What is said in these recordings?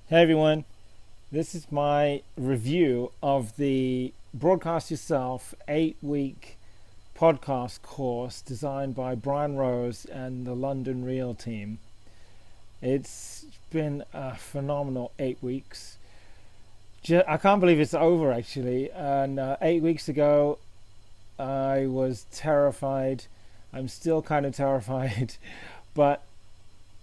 Hey everyone, this is my review of the Broadcast Yourself 8-week podcast course designed by Brian Rose and the London Real team. It's been a phenomenal 8 weeks. I can't believe it's over actually. And 8 weeks ago, I was terrified. I'm still kind of terrified, but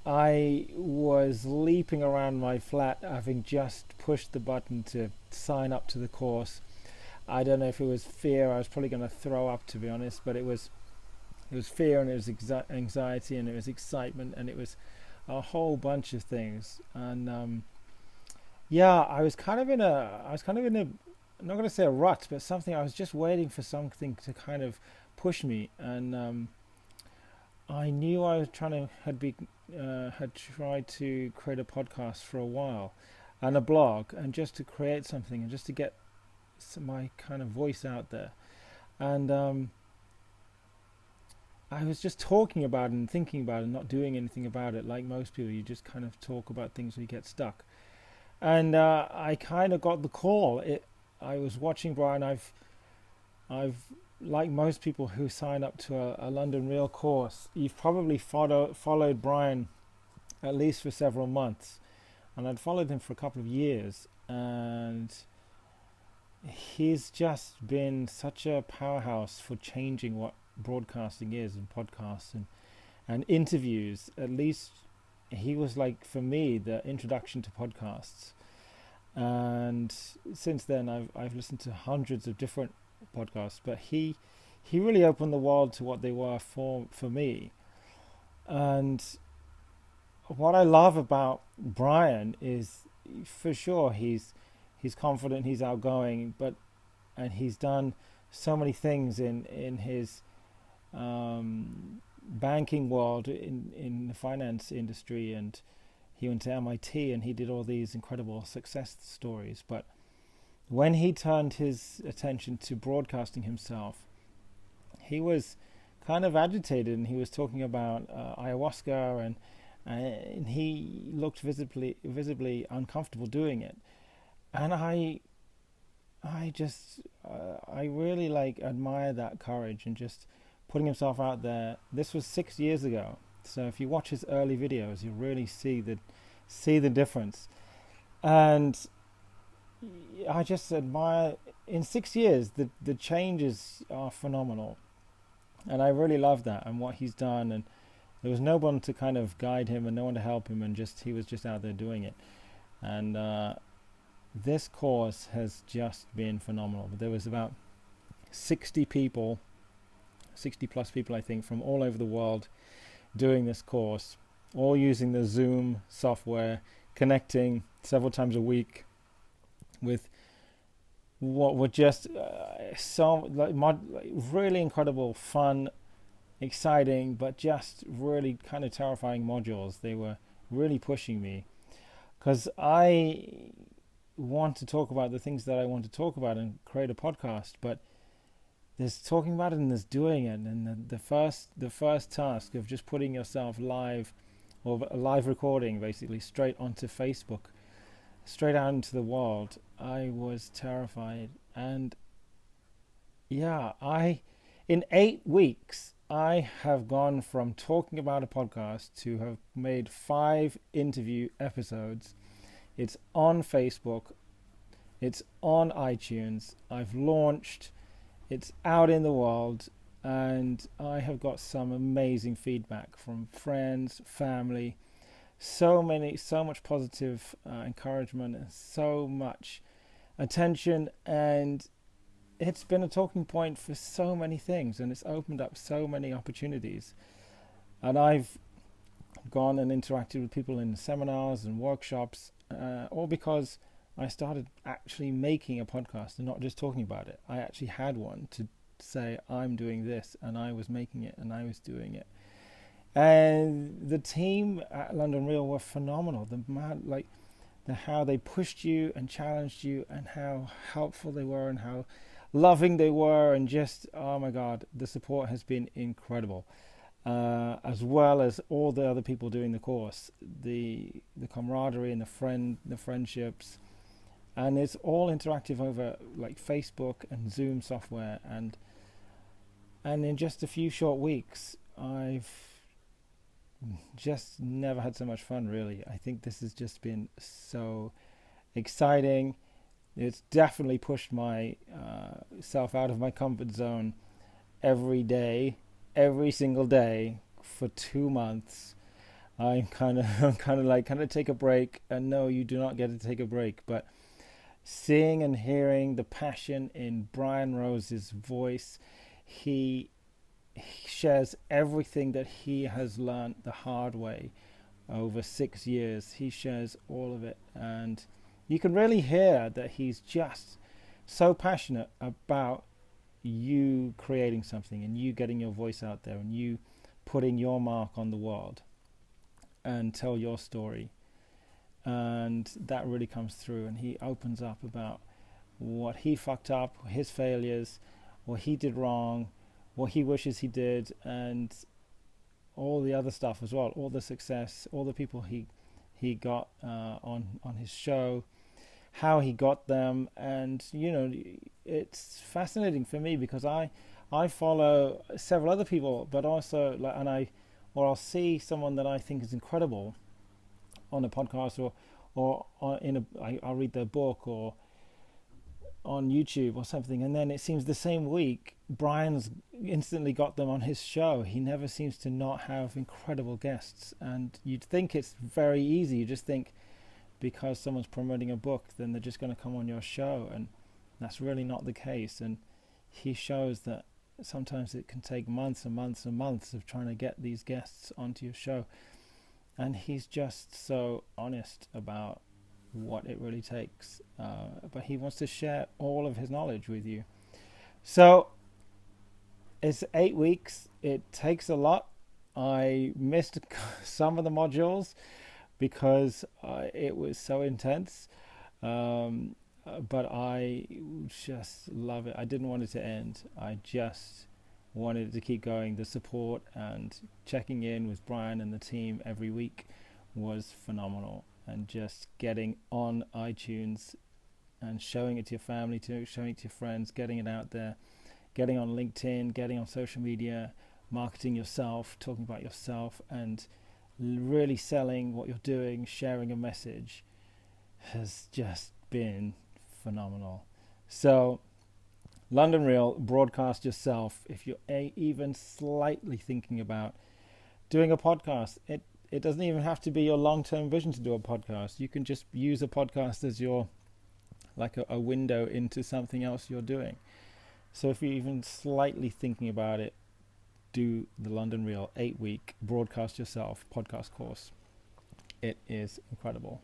I was leaping around my flat having just pushed the button to sign up to the course. I don't know if it was fear. I was probably going to throw up, to be honest, but it was fear, and it was anxiety, and it was excitement, and it was a whole bunch of things. And yeah, I was kind of in a I'm not going to say a rut, but something. I was just waiting for something to kind of push me, and I knew I was had tried to create a podcast for a while, and a blog, and just to create something, and just to get my kind of voice out there. And I was just talking about it and thinking about it, not doing anything about it. Like most people, you just kind of talk about things when you get stuck. And I kind of got the call. I was watching Brian. I've like most people who sign up to a London Real course, you've probably followed Brian at least for several months, and I'd followed him for a couple of years, and he's just been such a powerhouse for changing what broadcasting is, and podcasts, and interviews. At least he was, like, for me, the introduction to podcasts. And since then I've listened to hundreds of different podcasts, but he really opened the world to what they were for me. And what I love about Brian is, for sure, he's confident, he's outgoing, but and he's done so many things in his banking world, in the finance industry, and he went to MIT and he did all these incredible success stories. But when he turned his attention to broadcasting himself, he was kind of agitated, and he was talking about ayahuasca, and he looked visibly uncomfortable doing it. And I really, like, admire that courage, and just putting himself out there. This was 6 years ago, so if you watch his early videos, you really see the difference. And I just admire, in 6 years, the changes are phenomenal, and I really love that and what he's done. And there was no one to kind of guide him and no one to help him, and just he was just out there doing it. And this course has just been phenomenal. But there was about 60 people, 60 plus people, I think, from all over the world doing this course, all using the Zoom software, connecting several times a week with what were just really incredible, fun, exciting, but just really kind of terrifying modules. They were really pushing me, because I want to talk about the things that I want to talk about and create a podcast, but there's talking about it and there's doing it. And the first task of just putting yourself live, or a live recording basically, straight onto Facebook, straight out into the world, I was terrified. And yeah, in 8 weeks I have gone from talking about a podcast to have made 5 interview episodes. It's on Facebook, it's on iTunes, I've launched, it's out in the world, and I have got some amazing feedback from friends, family, so much positive encouragement, and so much attention. And it's been a talking point for so many things, and it's opened up so many opportunities. And I've gone and interacted with people in seminars and workshops, all because I started actually making a podcast and not just talking about it. I actually had one to say, I'm doing this, and I was making it, and I was doing it. And the team at London Real were phenomenal. How they pushed you and challenged you, and how helpful they were, and how loving they were, and just, oh my God, the support has been incredible. as well as all the other people doing the course, the camaraderie and the friendships, and it's all interactive over like Facebook and Zoom software, and in just a few short weeks, I've just never had so much fun. Really, I think this has just been so exciting. It's definitely pushed my self out of my comfort zone every day, every single day for 2 months. I'm kind of take a break, and no, you do not get to take a break. But seeing and hearing the passion in Brian Rose's voice, he shares everything that he has learned the hard way over 6 years. He shares all of it, and you can really hear that he's just so passionate about you creating something and you getting your voice out there and you putting your mark on the world and tell your story. And that really comes through, and he opens up about what he fucked up, his failures, what he did wrong, what he wishes he did, and all the other stuff as well, all the success, all the people he got on his show, how he got them. And it's fascinating for me because I follow several other people, but also I'll see someone that I think is incredible on a podcast or I'll read their book or on YouTube or something, and then it seems the same week Brian's instantly got them on his show. He never seems to not have incredible guests, and you'd think it's very easy. You just think because someone's promoting a book, then they're just going to come on your show, and that's really not the case. And he shows that sometimes it can take months and months and months of trying to get these guests onto your show, and he's just so honest about what it really takes, but he wants to share all of his knowledge with you. So it's 8 weeks. It takes a lot. I missed some of the modules because it was so intense, but I just love it. I didn't want it to end. I just wanted it to keep going. The support and checking in with Brian and the team every week was phenomenal, and just getting on iTunes and showing it to your family, showing it to your friends, getting it out there, getting on LinkedIn, getting on social media, marketing yourself, talking about yourself, and really selling what you're doing, sharing a message, has just been phenomenal. So London Real, broadcast yourself. If you're even slightly thinking about doing a podcast, it doesn't even have to be your long-term vision to do a podcast. You can just use a podcast as your like a window into something else you're doing. So if you're even slightly thinking about it, do the London Real 8-week broadcast yourself podcast course. It is incredible.